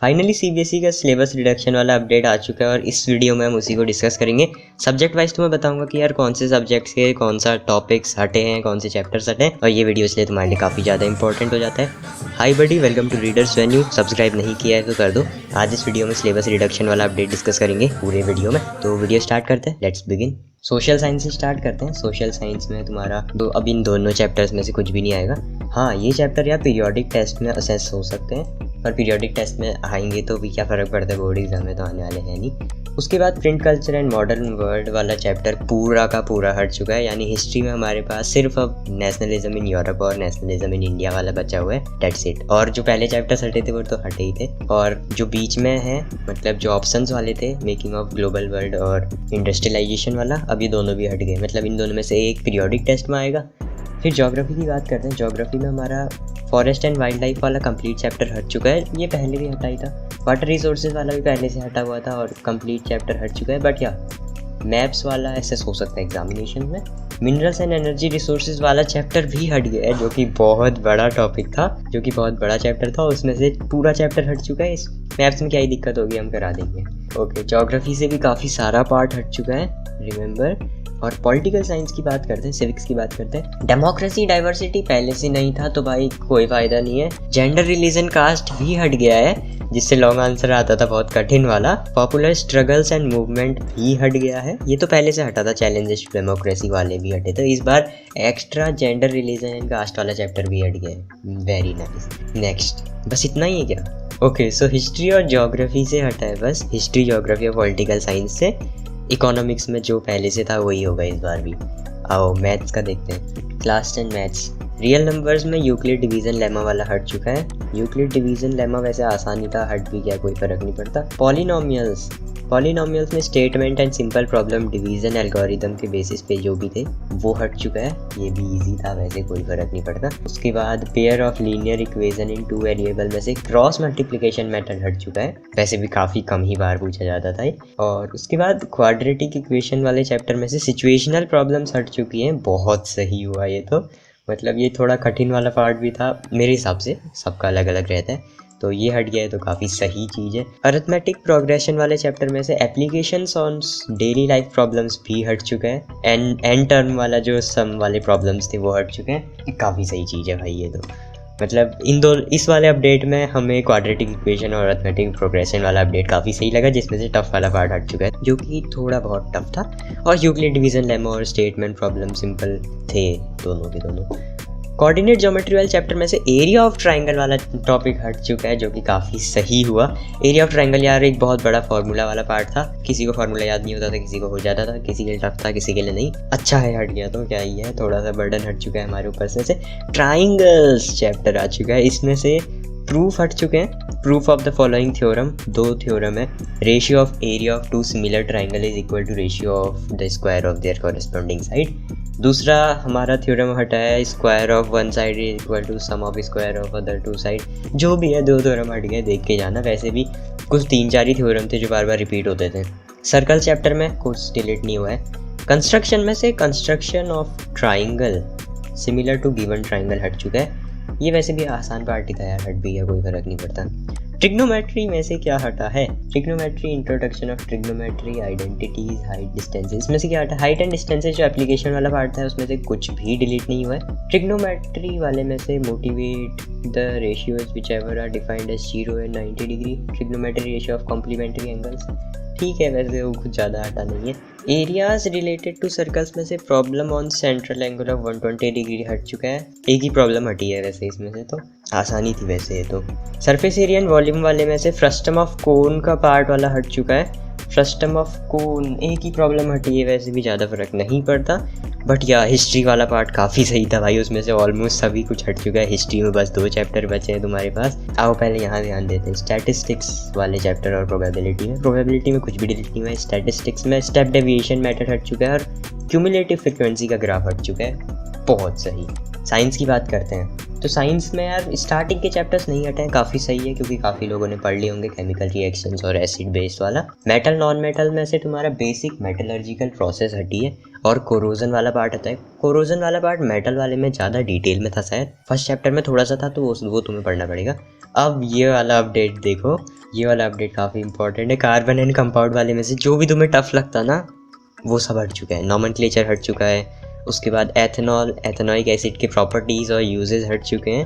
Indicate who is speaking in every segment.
Speaker 1: Finally CBSE का syllabus reduction वाला update आ चुका है और इस वीडियो में हम उसी को डिस्कस करेंगे। सब्जेक्ट वाइज तुम्हें बताऊंगा कि यार कौन से सब्जेक्ट्स के कौन सा टॉपिक्स हटे हैं, कौन से चैप्टर्स हटे हैं, और ये वीडियो इसलिए तुम्हारे लिए काफ़ी ज़्यादा इंपॉर्टेंट हो जाता है। Hi buddy, welcome to readers venue. Subscribe नहीं किया है तो कर दो। आज इस वीडियो में सिलेबस रिडक्शन वाला अपडेट डिस्कस करेंगे पूरे वीडियो में। तो वीडियो स्टार्ट करते हैं, लेट्स बिगिन। सोशल साइंस से स्टार्ट करते हैं। सोशल साइंस में तुम्हारा तो अब इन दोनों चैप्टर्स में से कुछ भी नहीं आएगा। हाँ, ये चैप्टर यार पीरियोडिक टेस्ट में असेस हो सकते हैं, पर पीरियोडिक टेस्ट में आएंगे तो भी क्या फ़र्क पड़ता है, बोर्ड एग्जाम में तो आने वाले हैं नहीं। उसके बाद print culture and modern world वाला चैप्टर पूरा का पूरा हट चुका है। यानी हिस्ट्री में हमारे पास सिर्फ अब नेशनलिज्म इन यूरोप और नेशनलिज्म इन इंडिया वाला बचा हुआ है, डेट्स इट। और जो पहले चैप्टर्स हटे थे वो तो हटे ही थे, और जो बीच में है मतलब जो ऑप्शंस वाले थे, मेकिंग ऑफ ग्लोबल वर्ल्ड और इंडस्ट्रियलाइजेशन वाला, अब ये दोनों भी हट गए। मतलब इन दोनों में से एक पीरियोडिक टेस्ट में आएगा। फिर ज्योग्राफी की बात करते हैं। ज्योग्राफी में हमारा फॉरेस्ट एंड वाइल्ड लाइफ वाला कंप्लीट चैप्टर हट चुका है। ये पहले भी हटा ही था। वाटर रिसोर्सेज वाला भी पहले से हटा हुआ था और कंप्लीट चैप्टर हट चुका है। बट या मैप्स वाला एसेस हो सकता है एग्जामिनेशन में। मिनरल्स एंड एनर्जी रिसोर्सेज वाला चैप्टर भी हट गया है, जो कि बहुत बड़ा टॉपिक था, जो कि बहुत बड़ा चैप्टर था। उसमें से पूरा चैप्टर हट चुका है। इस मैप्स में क्या ही दिक्कत होगी, हम करा देंगे। ओके, ज्योग्राफी से भी काफ़ी सारा पार्ट हट चुका है, रिमेंबर। और पॉलिटिकल साइंस की बात करते हैं, सिविक्स की बात करते हैं। डेमोक्रेसी डाइवर्सिटी पहले से नहीं था तो भाई कोई फायदा नहीं है। जेंडर, रिलीजन, कास्ट भी हट गया है, जिससे लॉन्ग आंसर आता था बहुत कठिन वाला। पॉपुलर स्ट्रगल्स एंड मूवमेंट भी हट गया है, ये तो पहले से हटा था। चैलेंजेस टू डेमोक्रेसी वाले भी हटे, तो इस बार extra gender, religion and caste वाला चैप्टर भी हट गया है। Very nice. नेक्स्ट, बस इतना ही है क्या? ओके, सो हिस्ट्री और ज्योग्राफी से हटा है बस। हिस्ट्री, ज्योग्राफी और पॉलिटिकल साइंस से। इकोनॉमिक्स में जो पहले से था वही होगा इस बार भी। आओ मैथ्स का देखते हैं। Class 10 maths. रियल नंबर्स में यूक्लिड डिवीजन लेमा वाला हट चुका है। यूक्लिड डिवीजन लेमा वैसे आसानी था, हट भी गया, कोई फर्क नहीं पड़ता। पॉलिनोमियल्स में statement and simple problem division algorithm के बेसिस पे जो भी थे वो हट चुका है। ये भी इजी था, वैसे कोई फर्क नहीं पड़ता। उसके बाद pair of linear equation in 2 variable में से क्रॉस मल्टीप्लिकेशन मेथड हट चुका है, वैसे भी काफ़ी कम ही बार पूछा जाता था। और उसके बाद क्वाड्रेटिक इक्वेशन वाले चैप्टर में से सिचुएशनल प्रॉब्लम्स हट चुकी हैं। बहुत सही हुआ ये तो, मतलब ये थोड़ा कठिन वाला पार्ट भी था मेरे हिसाब से, सबका अलग अलग रहता है, तो ये हट गया है तो काफ़ी सही चीज़ है। अरिथमेटिक प्रोग्रेशन वाले चैप्टर में से applications on daily life problems भी हट चुका है। एंड टर्म वाला जो सम वाले प्रॉब्लम्स थे वो हट चुके हैं। काफ़ी सही चीज़ है भाई ये तो। मतलब इस वाले अपडेट में हमें क्वाड्रेटिक इक्वेशन और अरिथमेटिक प्रोग्रेशन वाला अपडेट काफ़ी सही लगा, जिसमें से टफ वाला पार्ट हट चुका है, जो कि थोड़ा बहुत टफ था। और यूक्लिड डिवीजन लेमा और स्टेटमेंट प्रॉब्लम सिंपल थे दोनों के दोनों। कोऑर्डिनेट ज्योमेट्री वाले चैप्टर में से एरिया ऑफ ट्राइंगल वाला टॉपिक हट चुका है, जो कि काफ़ी सही हुआ। एरिया ऑफ ट्राइंगल यार एक बहुत बड़ा फार्मूला वाला पार्ट था, किसी को फार्मूला याद नहीं होता था, किसी को हो जाता था, किसी के लिए टफ था, किसी के लिए नहीं। अच्छा है हट गया तो क्या ही है, थोड़ा सा बर्डन हट चुका है हमारे ऊपर से। ट्राइंगल्स चैप्टर आ चुका है, इसमें से प्रूफ हट चुके हैं। Proof of the following theorem, 2 theorem है। Ratio of area of 2 similar triangle is equal to ratio of the square of their corresponding side. दूसरा हमारा थ्योरम हटा है, square of one side is equal to sum of square of other 2 side. जो भी है 2 theorem हट गए, देख के जाना। वैसे भी कुछ 3-4 ही थ्योरम थे जो बार बार रिपीट होते थे। सर्कल चैप्टर में कुछ डिलीट नहीं हुआ है। कंस्ट्रक्शन में से construction of triangle similar to given triangle हट चुका है। ये वैसे भी आसान पार्ट ही था यार, हट भी गया, कोई फर्क नहीं पड़ता। ट्रिग्नोमेट्री में से क्या हटा है? Trigonometry, introduction of trigonometry, identities, height, distances, इसमें से क्या हटा? हाइट एंड डिस्टेंसेस जो एप्लीकेशन वाला पार्ट था उसमें से कुछ भी डिलीट नहीं हुआ है। ट्रिग्नोमेट्री वाले में से motivate the ratios whichever are defined as 0 and 90 degree, trigonometry ratio of complementary angles, ठीक है, वैसे वो कुछ ज़्यादा हटा नहीं है। एरियाज रिलेटेड टू सर्कल्स में से problem on central angle of 120 degree हट चुका है। एक ही प्रॉब्लम हटी है वैसे इसमें से, तो आसानी थी वैसे ये तो। सरफेस एरिया एंड वॉल्यूम वाले में से फ्रस्टम ऑफ कोन का पार्ट वाला हट चुका है। फ्रस्टम ऑफ कोन एक ही प्रॉब्लम हटी है, वैसे भी ज़्यादा फर्क नहीं पड़ता। बट या हिस्ट्री वाला पार्ट काफ़ी सही था भाई, उसमें से ऑलमोस्ट सभी कुछ हट चुका है। हिस्ट्री में बस 2 चैप्टर बचे हैं तुम्हारे पास। आओ पहले यहाँ ध्यान देते हैं स्टैटिस्टिक्स वाले चैप्टर और प्रोबेबिलिटी में कुछ भी डिलीट नहीं हुआ है। स्टैटिस्टिक्स में स्टेप डेविएशन मेथड हट चुका है और क्यूमुलेटिव फ्रिक्वेंसी का ग्राफ हट चुका है। बहुत सही। साइंस की बात करते हैं। तो साइंस में यार स्टार्टिंग के चैप्टर्स नहीं हटे हैं, काफ़ी सही है क्योंकि काफ़ी लोगों ने पढ़ लिए होंगे केमिकल रिएक्शंस और एसिड बेस्ड वाला। मेटल नॉन मेटल में से तुम्हारा बेसिक मेटलर्जिकल प्रोसेस हटी है और कोरोजन वाला पार्ट आता है। कोरोजन वाला पार्ट मेटल वाले में ज़्यादा डिटेल में था, शायद फर्स्ट चैप्टर में थोड़ा सा था, तो वो तुम्हें पढ़ना पड़ेगा। अब ये वाला अपडेट देखो, ये वाला अपडेट काफ़ी इंपॉर्टेंट है। कार्बन एंड कंपाउंड वाले में से जो भी तुम्हें टफ लगता ना वो सब हट चुका है। नॉमेनक्लेचर हट चुका है, उसके बाद एथेनॉल एथेनोइक एसिड के प्रॉपर्टीज़ और यूजेस हट चुके हैं।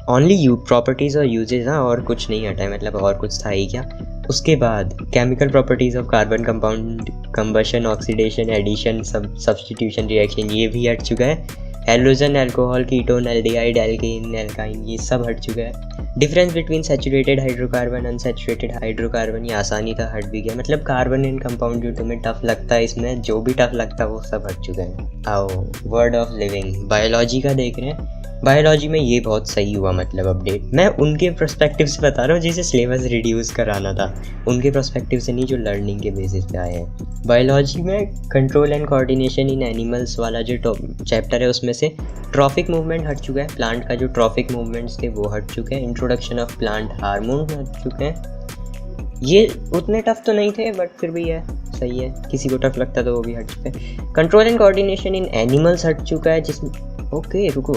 Speaker 1: ओनली प्रॉपर्टीज़ और यूजेस ना, और कुछ नहीं हटा है, मतलब और कुछ था ही क्या। उसके बाद chemical properties of carbon compound, combustion, oxidation, addition, substitution reaction, ये भी हट चुका है। Halogen, alcohol, ketone, aldehyde, alkane, alkyne, ये सब हट चुका है। Difference between saturated hydrocarbon, unsaturated hydrocarbon, ये आसानी था, हट भी गया। मतलब कार्बन एंड कंपाउंड जो तुम्हें टफ लगता है, इसमें जो भी टफ लगता है वो सब हट चुका है। आओ वर्ड ऑफ लिविंग, बायोलॉजी का देख रहे हैं। बायोलॉजी में ये बहुत सही हुआ, मतलब अपडेट। मैं उनके पर्सपेक्टिव से बता रहा हूँ जिसे सिलेबस रिड्यूस कराना था, उनके पर्सपेक्टिव से नहीं जो लर्निंग के बेसिस पे आए हैं। बायोलॉजी में control and coordination in animals वाला जो चैप्टर है उसमें से ट्रॉफिक मूवमेंट हट चुका है। प्लांट का जो ट्रॉफिक मूवमेंट्स थे वो हट चुके हैं। इंट्रोडक्शन ऑफ प्लांट हार्मोन हट चुके हैं। ये उतने टफ तो नहीं थे बट फिर भी है, सही है, किसी को टफ लगता तो वो भी हट चुका है। Control and coordination in animals हट चुका है, जिसमें ओके रुको,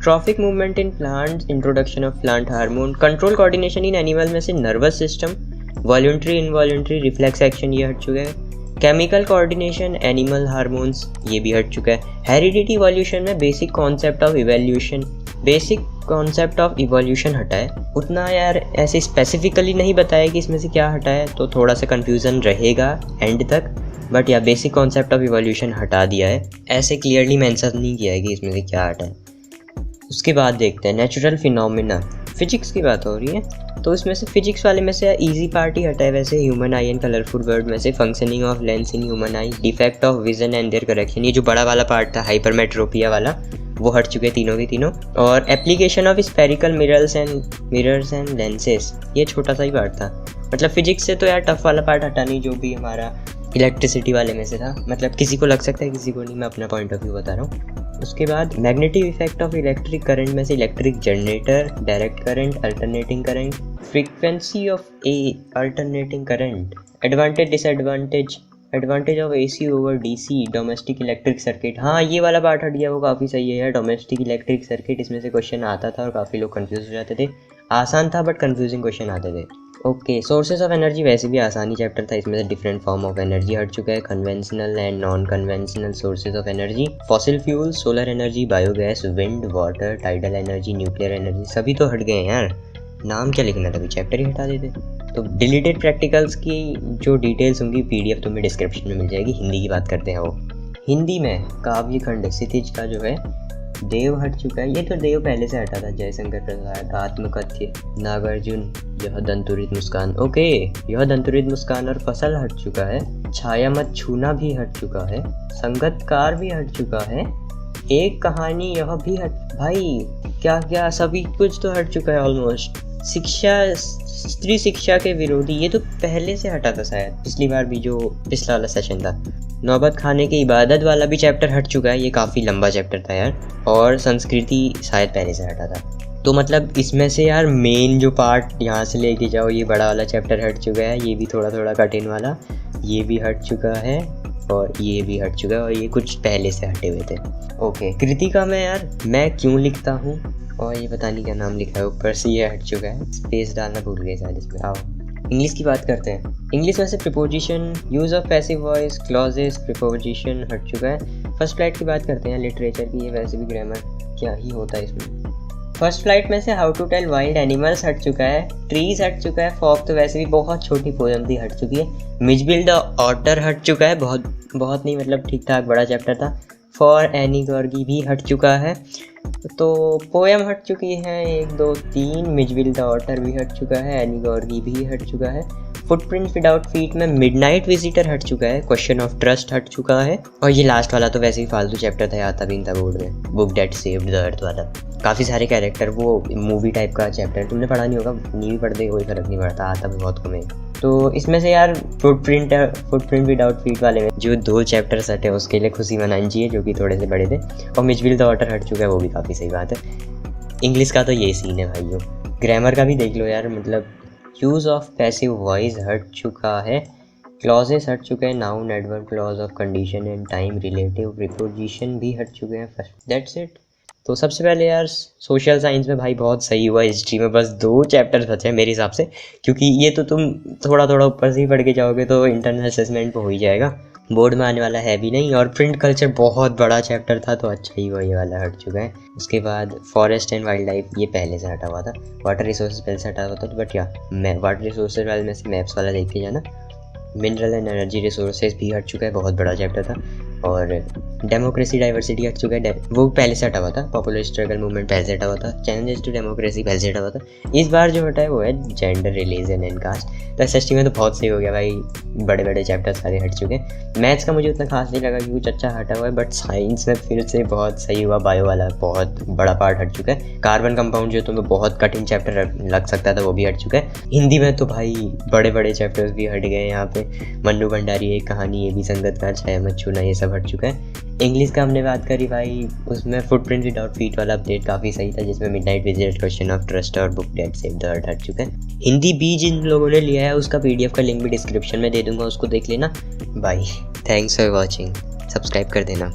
Speaker 1: tropic movement in plants, introduction of plant hormone, control coordination in animal में से nervous system, voluntary involuntary reflex action, ये हट चुका है। केमिकल कोऑर्डिनेशन, एनिमल हार्मोन्स, ये भी हट चुका है। हेरिडिटी इवोल्यूशन में basic concept of evolution, basic concept of evolution हटा है। उतना यार ऐसे स्पेसिफिकली नहीं बताया कि इसमें से क्या हटा है, तो थोड़ा सा कन्फ्यूज़न रहेगा एंड तक, बट या बेसिक कॉन्सेप्ट ऑफ इवोल्यूशन हटा दिया है। ऐसे क्लियरली मेंशन नहीं किया है कि इसमें से क्या हटा है। उसके बाद देखते हैं नेचुरल फिनोमिना, फिजिक्स की बात हो रही है, तो इसमें से फिजिक्स वाले में से इजी पार्ट ही हटा है वैसे। Human eye and colourful world में से functioning of lens in human eye, defect of vision and their correction, ये जो बड़ा वाला पार्ट था हाइपरमेट्रोपिया वाला, वो हट चुके तीनों के तीनों। और application of spherical mirrors and lenses, ये छोटा सा ही पार्ट था। मतलब फिजिक्स से तो यार टफ वाला पार्ट हटा नहीं, जो भी हमारा इलेक्ट्रिसिटी वाले में से था। मतलब किसी को लग सकता है किसी को नहीं, मैं अपना पॉइंट ऑफ व्यू बता रहा हूँ। उसके बाद magnetic effect of electric current में से electric generator, direct current, alternating current, frequency of alternating current, advantage disadvantage, advantage of AC over DC, domestic electric circuit. हाँ ये वाला पार्ट हट गया, वो काफ़ी सही है यार। डोमेस्टिक इलेक्ट्रिक सर्किट, इसमें से क्वेश्चन आता था और काफ़ी लोग कंफ्यूज हो जाते थे। आसान था बट कंफ्यूजिंग क्वेश्चन आते थे। ओके, सोर्सेज ऑफ एनर्जी वैसे भी आसानी चैप्टर था, इसमें से डिफरेंट फॉर्म ऑफ एनर्जी हट चुका है। Conventional and non conventional sources of energy, fossil fuel, solar energy, biogas, wind, water, tidal energy, nuclear energy, सभी तो हट गए हैं यार। नाम क्या लिखना था, चैप्टर ही हटा देते। तो डिलीटेड प्रैक्टिकल्स की जो डिटेल्स होंगी PDF तुम्हें डिस्क्रिप्शन में मिल जाएगी। हिंदी की बात करते हैं। वो हिंदी में काव्य खंड क्षितिज का जो है देव हट चुका है। ये तो देव पहले से हटा था, जयशंकर प्रसाद, आत्मकथ्य, नागार्जुन, यह दंतुरित मुस्कान, ओके यह दंतुरित मुस्कान और फसल हट चुका है। छाया मत छूना भी हट चुका है। संगतकार भी हट चुका है। एक कहानी यह भी हट, भाई क्या क्या सभी कुछ तो हट चुका है ऑलमोस्ट। शिक्षा, स्त्री शिक्षा के विरोधी, ये तो पहले से हटा था शायद, पिछली बार भी जो पिछला वाला सेशन था। नौबत खाने की इबादत वाला भी चैप्टर हट चुका है, ये काफ़ी लंबा चैप्टर था यार। और संस्कृति शायद पहले से हटा था। तो मतलब इसमें से यार मेन जो पार्ट यहाँ से लेके जाओ, ये बड़ा वाला चैप्टर हट चुका है, ये भी थोड़ा थोड़ा कठिन वाला, ये भी हट चुका है और ये भी हट चुका है, और ये कुछ पहले से हटे हुए थे। ओके, कृतिका में यार मैं क्यों लिखता हूँ, और ये पता नहीं क्या नाम लिखा है ऊपर से, ये हट चुका है, स्पेस डालना भूल गए शायद इसमें। आओ इंग्लिश की बात करते हैं। इंग्लिश में से preposition, use of passive voice, clauses, preposition हट चुका है। फर्स्ट फ्लाइट की बात करते हैं लिटरेचर की, ये वैसे भी ग्रामर क्या ही होता है इसमें। फर्स्ट फ्लाइट में से how to tell wild animals हट चुका है। ट्रीज हट चुका है। फॉग तो वैसे भी बहुत छोटी पोएम थी, हट चुकी है। मिजबिल द ऑटर हट चुका है, बहुत नहीं मतलब ठीक ठाक बड़ा चैप्टर था। फॉर एनी गॉर्गी भी हट चुका है। तो पोएम हट चुकी है 1 2 3। मिजबिल द ऑटर भी हट चुका है। एनी गॉर्गी भी हट चुका है। फुटप्रिंट विदाउट फीट में मिडनाइट विजिटर हट चुका है। क्वेश्चन ऑफ ट्रस्ट हट चुका है। और ये लास्ट वाला तो वैसे ही फालतू चैप्टर था, आता भी नहीं था बोर्ड में, book that saved the earth वाला। काफ़ी सारे कैरेक्टर, वो मूवी टाइप का चैप्टर, तुमने पढ़ा नहीं होगा, नहीं भी पढ़ते कोई फर्क नहीं पड़ता, आता भी बहुत कम है। तो इसमें से यार फुटप्रिंट विदाउट फीट वाले में जो 2 चैप्टर्स हटे उसके लिए खुशी मनानी चाहिए, जो कि थोड़े से बड़े थे। और मिजबिल द ऑटर हट चुका है, वो भी काफ़ी सही बात है। इंग्लिश का तो ये सीन है भाइयों। ग्रामर का भी देख लो यार, मतलब यूज़ ऑफ पैसिव वॉइस हट चुका है, क्लॉजेस हट चुके हैं, noun adverb clause of condition and time relative preposition भी हट चुके हैं। That's it. तो सबसे पहले यार सोशल साइंस में भाई बहुत सही हुआ, हिस्ट्री में बस 2 चैप्टर्स बचे हैं मेरे हिसाब से, क्योंकि ये तो तुम थोड़ा थोड़ा ऊपर से ही पढ़ के जाओगे तो इंटरनल असेसमेंट पे हो ही जाएगा, बोर्ड में आने वाला है भी नहीं। और प्रिंट कल्चर बहुत बड़ा चैप्टर था तो अच्छा ही हुआ ये वाला हट चुका है। उसके बाद फॉरेस्ट एंड वाइल्ड लाइफ ये पहले से हटा हुआ था, वाटर रिसोर्सेज पहले से हटा हुआ था, बट या वाटर रिसोर्सेज वाले में से मैप्स वाला देख के जाना। मिनरल एंड एनर्जी रिसोर्सेज भी हट चुका है, बहुत बड़ा चैप्टर था। और डेमोक्रेसी डाइवर्सिटी हट चुका है, वो पहले से हटा हुआ था। पॉपुलर स्ट्रगल मूवमेंट पहले से हटा हुआ था। चैलेंजेस टू डेमोक्रेसी पहले से हटा हुआ था। इस बार जो हटा है वो है जेंडर, रिलीजन एंड कास्ट। तो एसएसटी में तो बहुत सही हो गया भाई, बड़े बड़े चैप्टर सारे हट चुके हैं। मैथ्स का मुझे उतना खास नहीं लगा कि कुछ अच्छा हटा हुआ है, बट साइंस में फिर से बहुत सही हुआ, बायो वाला बहुत बड़ा पार्ट हट चुका है। कार्बन कंपाउंड जो तुम्हें बहुत कठिन चैप्टर लग सकता था वो भी हट चुका है। हिंदी में तो भाई बड़े बड़े चैप्टर्स भी हट गए यहाँ पे, मन्नू भंडारी एक कहानी, ये भी संगतकार, छाया मत छूना, ये सब हट चुका है। इंग्लिश का हमने बात करी भाई, उसमें फुटप्रिंट विदाउट फीट वाला अपडेट काफ़ी सही था, जिसमें midnight visit, question of trust और book date save the earth हट चुका है। हिंदी भी जिन लोगों ने लिया है उसका पीडीएफ का लिंक भी डिस्क्रिप्शन में दे दूंगा, उसको देख लेना। Bye, thanks for watching, subscribe कर देना।